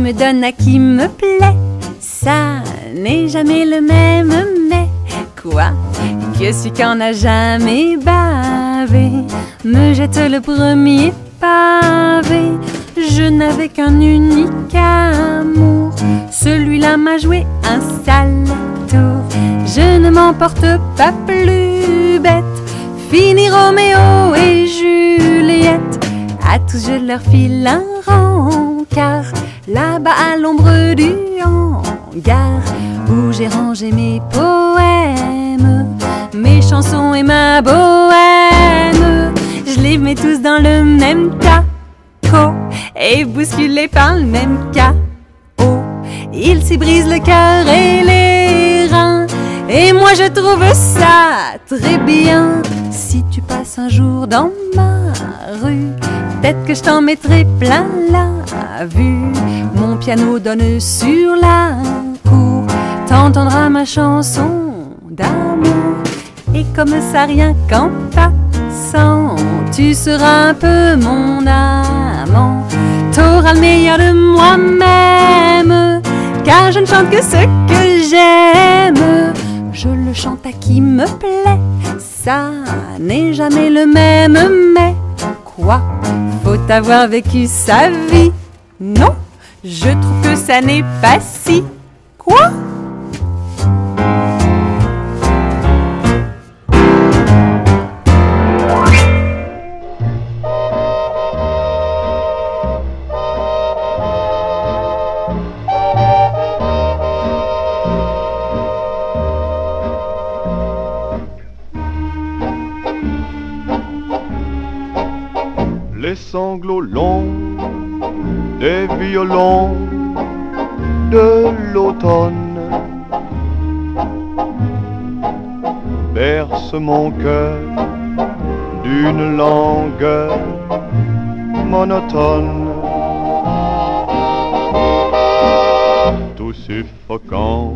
me donne à qui me plaît. Ça n'est jamais le même, mais quoi que celui qui en a jamais bavé me jette le premier pavé. Je n'avais qu'un unique amour, celui-là m'a joué un sale tour. Je ne m'emporte pas plus bête, fini Roméo et Juliette. À tous je leur file un rencard, là-bas à l'ombre du hangar, où j'ai rangé mes poèmes, mes chansons et ma bohème. Je les mets tous dans le même taco, et bousculés par le même chaos. Ils s'y brisent le cœur et les reins, et moi je trouve ça très bien. Si tu passes un jour dans ma rue, peut-être que je t'en mettrai plein la vue. Mon piano donne sur la cour, t'entendras ma chanson d'amour. Et comme ça rien qu'en passant, tu seras un peu mon amant. T'auras le meilleur de moi-même, car je ne chante que ce que j'aime. Je le chante à qui me plaît, ça n'est jamais le même, mais quoi, faut avoir vécu sa vie. Non, je trouve que ça n'est pas si. Quoi? Les sanglots longs des violons de l'automne bercent mon cœur d'une langueur monotone, tout suffocant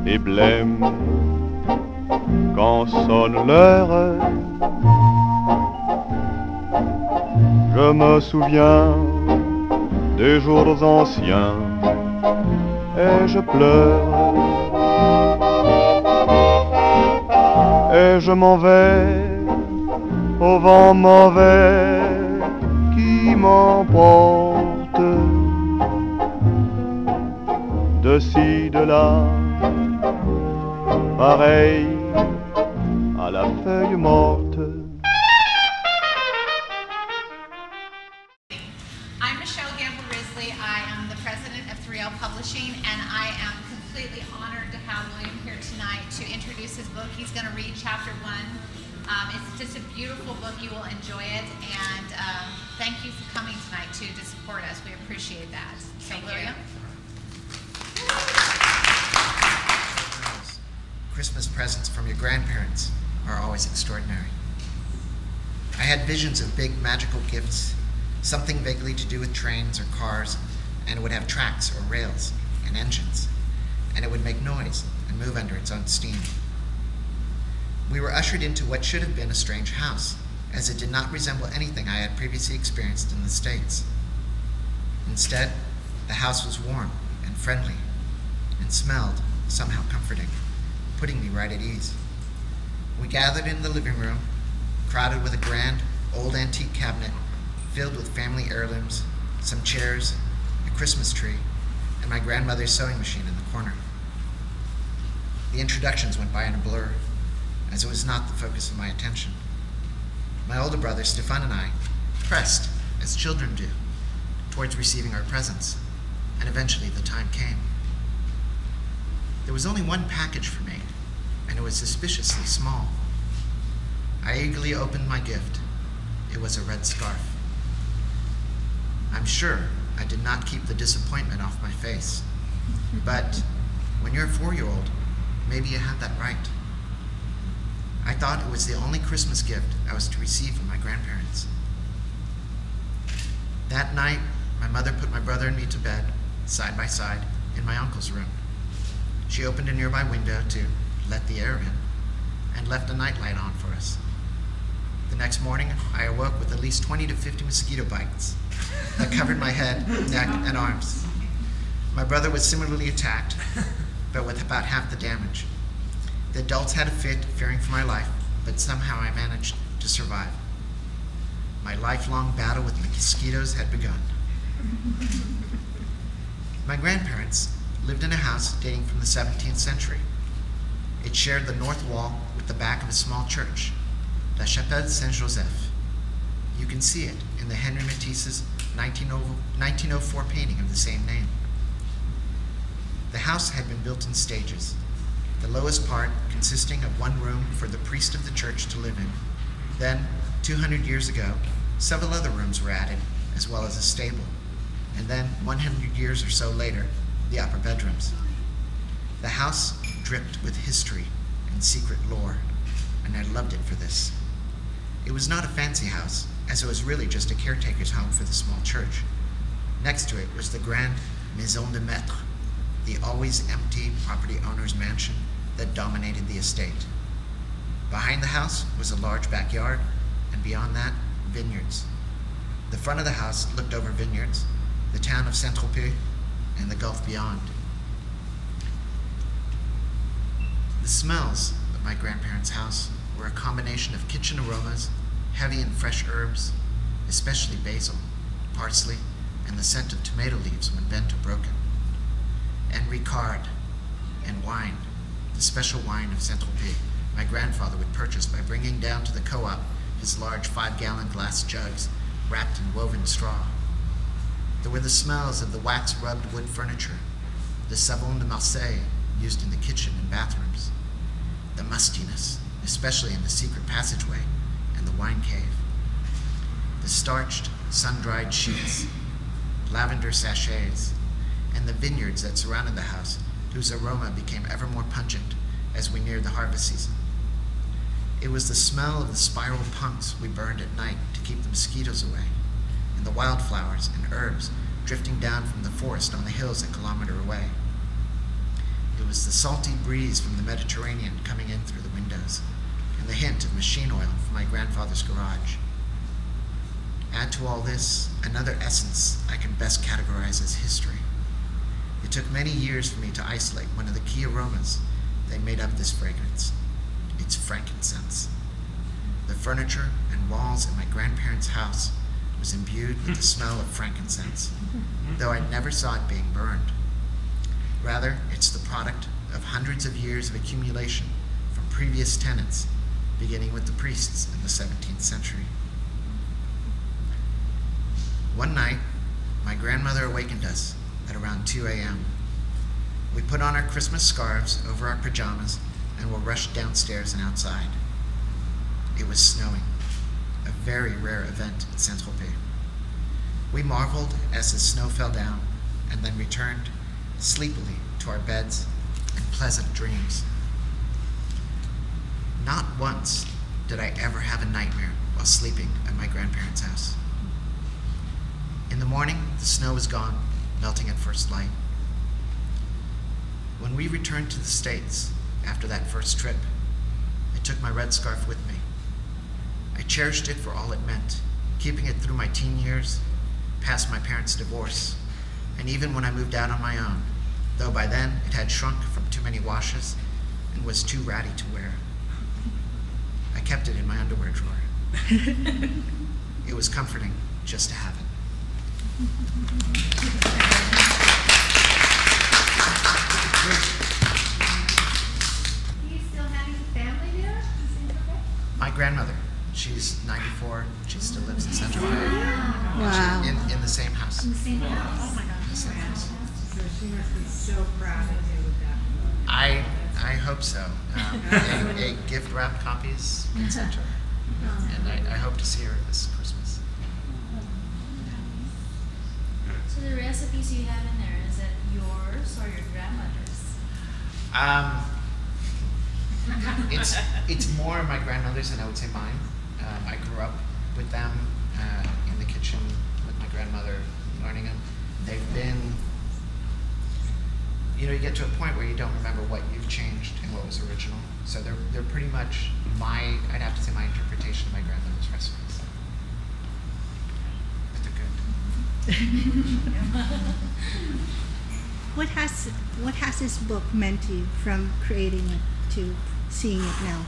et blême quand sonne l'heure. Je me souviens des jours anciens et je pleure. Et je m'en vais au vent mauvais qui m'emporte de ci, de là, pareil à la feuille morte. And I am completely honored to have William here tonight to introduce his book. He's going to read chapter 1. It's just a beautiful book. You will enjoy it. And thank you for coming tonight, too, to support us. We appreciate that. So, William? Christmas presents from your grandparents are always extraordinary. I had visions of big magical gifts, something vaguely to do with trains or cars, and it would have tracks or rails and engines, and it would make noise and move under its own steam. We were ushered into what should have been a strange house, as it did not resemble anything I had previously experienced in the States. Instead, the house was warm and friendly, and smelled somehow comforting, putting me right at ease. We gathered in the living room, crowded with a grand, old antique cabinet filled with family heirlooms, some chairs, a Christmas tree, and my grandmother's sewing machine in the corner. The introductions went by in a blur, as it was not the focus of my attention. My older brother, Stefan, and I pressed, as children do, towards receiving our presents, and eventually the time came. There was only one package for me, and it was suspiciously small. I eagerly opened my gift. It was a red scarf. I'm sure I did not keep the disappointment off my face. But when you're a 4-year-old, maybe you had that right. I thought it was the only Christmas gift I was to receive from my grandparents. That night, my mother put my brother and me to bed, side by side, in my uncle's room. She opened a nearby window to let the air in, and left a nightlight on for us. The next morning, I awoke with at least 20 to 50 mosquito bites that covered my head, neck, and arms. My brother was similarly attacked, but with about half the damage. The adults had a fit, fearing for my life, but somehow I managed to survive. My lifelong battle with mosquitoes had begun. My grandparents lived in a house dating from the 17th century. It shared the north wall with the back of a small church, La Chapelle Saint-Joseph. You can see it in the Henri Matisse's 1904 painting of the same name. The house had been built in stages, the lowest part consisting of one room for the priest of the church to live in. Then, 200 years ago, several other rooms were added, as well as a stable. And then, 100 years or so later, the upper bedrooms. The house dripped with history and secret lore, and I loved it for this. It was not a fancy house, as it was really just a caretaker's home for the small church. Next to it was the grand Maison de Maître, the always empty property owner's mansion that dominated the estate. Behind the house was a large backyard, and beyond that, vineyards. The front of the house looked over vineyards, the town of Saint-Tropez, and the Gulf beyond. The smells of my grandparents' house were a combination of kitchen aromas, heavy and fresh herbs, especially basil, parsley, and the scent of tomato leaves when bent or broken, and Ricard, and wine, the special wine of Saint-Tropez my grandfather would purchase by bringing down to the co-op his large 5-gallon glass jugs wrapped in woven straw. There were the smells of the wax-rubbed wood furniture, the savon de Marseille used in the kitchen and bathrooms, the mustiness, especially in the secret passageway and the wine cave, the starched, sun-dried sheets, lavender sachets, and the vineyards that surrounded the house, whose aroma became ever more pungent as we neared the harvest season. It was the smell of the spiral punks we burned at night to keep the mosquitoes away, and the wildflowers and herbs drifting down from the forest on the hills a kilometer away. It was the salty breeze from the Mediterranean coming in through the windows, and the hint of machine oil from my grandfather's garage. Add to all this another essence I can best categorize as history. It took many years for me to isolate one of the key aromas that made up this fragrance. It's frankincense. The furniture and walls in my grandparents' house was imbued with the smell of frankincense, though I never saw it being burned. Rather, it's the product of hundreds of years of accumulation from previous tenants, beginning with the priests in the 17th century. One night, my grandmother awakened us at around 2 a.m. We put on our Christmas scarves over our pajamas and were rushed downstairs and outside. It was snowing, a very rare event in Saint-Tropez. We marveled as the snow fell down and then returned sleepily to our beds and pleasant dreams. Not once did I ever have a nightmare while sleeping at my grandparents' house. In the morning, the snow was gone, melting at first light. When we returned to the States after that first trip, I took my red scarf with me. I cherished it for all it meant, keeping it through my teen years, past my parents' divorce, and even when I moved out on my own, though by then it had shrunk from too many washes and was too ratty to wear. I kept it in my underwear drawer. It was comforting just to have it. Do you still have any family there? My grandmother, she's 94, she still lives in Central Valley. Wow. In the same house. In the same house? Oh my God. In the same house. So she must be so proud of you with that. I hope so. A gift wrapped copy is being sent to her. And I hope to see her this Christmas. So the recipes you have in there, is it yours or your grandmother's? It's more my grandmother's than I would say mine. I grew up with them in the kitchen with my grandmother, learning them. They've been, you get to a point where you don't remember what you've changed and what was original. So they're pretty much I'd have to say my interpretation of my grandmother's recipes. But they're good. what has this book meant to you from creating it to seeing it now?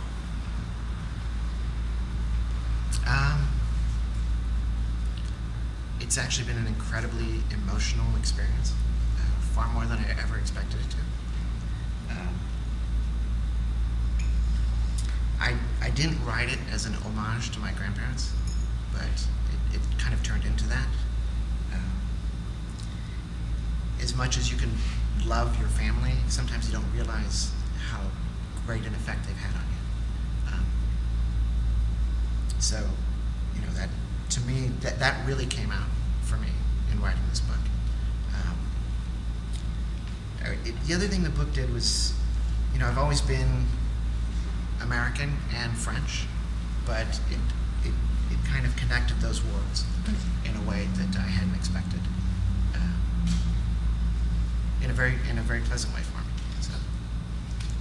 It's actually been an incredibly emotional experience, far more than I ever expected it to. I didn't write it as an homage to my grandparents, but it kind of turned into that. As much as you can love your family, sometimes you don't realize how great an effect they've had on you. So, you know, that to me, that really came out for me in writing this book. The other thing the book did was, you know, I've always been American and French, but it kind of connected those worlds in a way that I hadn't expected, in a very pleasant way for me. So,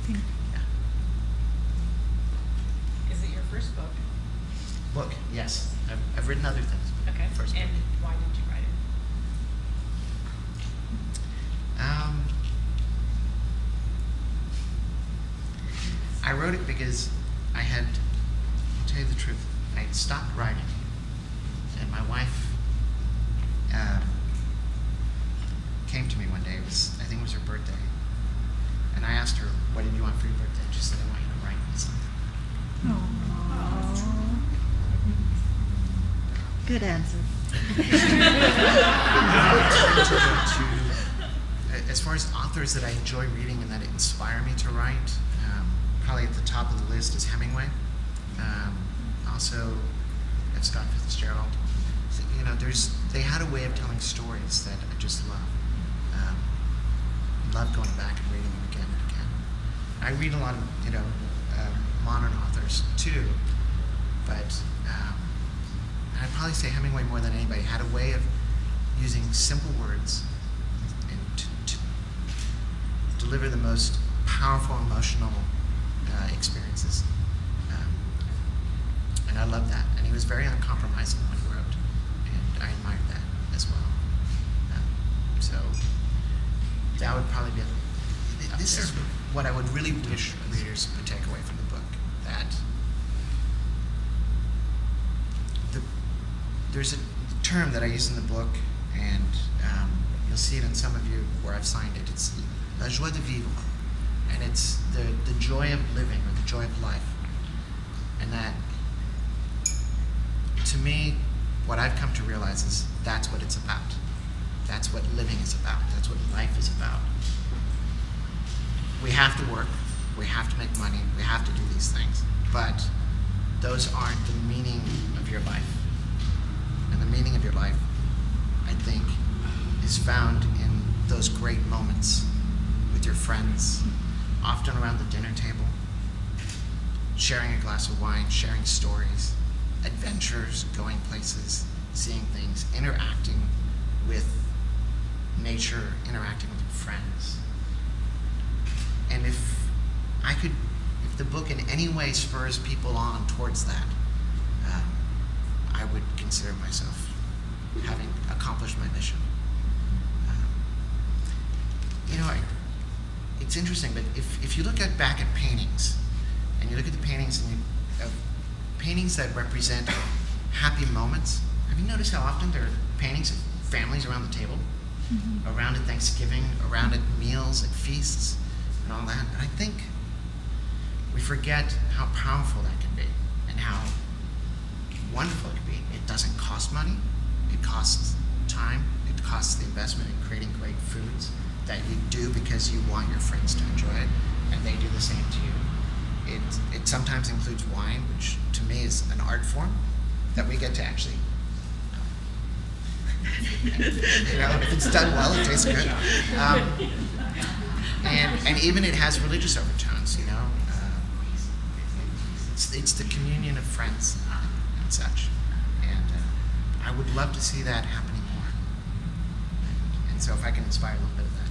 yeah. Is it your first book? Book, yes. I've written other things. Okay. First and book. why did you write it? I wrote it because I had, to tell you the truth, I had stopped writing, and my wife came to me one day. I think it was her birthday, and I asked her, "What did you want for your birthday?" And she said, "I want you to write me something." Good answer. As far as authors that I enjoy reading and that inspire me to write, probably at the top of the list is Hemingway. Also, F. Scott Fitzgerald. So, you know, they had a way of telling stories that I just love. Love going back and reading them again and again. I read a lot of, you know, modern authors too, but I'd probably say Hemingway more than anybody had a way of using simple words and to deliver the most powerful, emotional experiences. And I love that. And he was very uncompromising when he wrote, and I admired that as well. So that would probably be this is what I would really wish readers would take away from the book, that there's a term that I use in the book, and you'll see it in some of you where I've signed it. It's la joie de vivre, and it's the joy of living, or the joy of life. And that, to me, what I've come to realize is that's what it's about. That's what living is about. That's what life is about. We have to work, we have to make money, we have to do these things, but those aren't the meaning of your life. And the meaning of your life, I think, is found in those great moments with your friends, often around the dinner table, sharing a glass of wine, sharing stories, adventures, going places, seeing things, interacting with nature, interacting with your friends. And if the book in any way spurs people on towards that, I would consider myself having accomplished my mission. You know, it's interesting, but if you look back at paintings, and you look at the paintings and paintings that represent happy moments, have you noticed how often there are paintings of families around the table, around at Thanksgiving, around at meals, at feasts, and all that? And I think we forget how powerful that can be and how wonderful it can be. It doesn't cost money. It costs time. It costs the investment in creating great foods that you do because you want your friends to enjoy it, and they do the same to you. It sometimes includes wine, which to me is an art form that we get to actually, you know, if it's done well, it tastes good. And even it has religious overtones, you know. It's the communion of friends and such. And I would love to see that happening more. And so if I can inspire a little bit of that.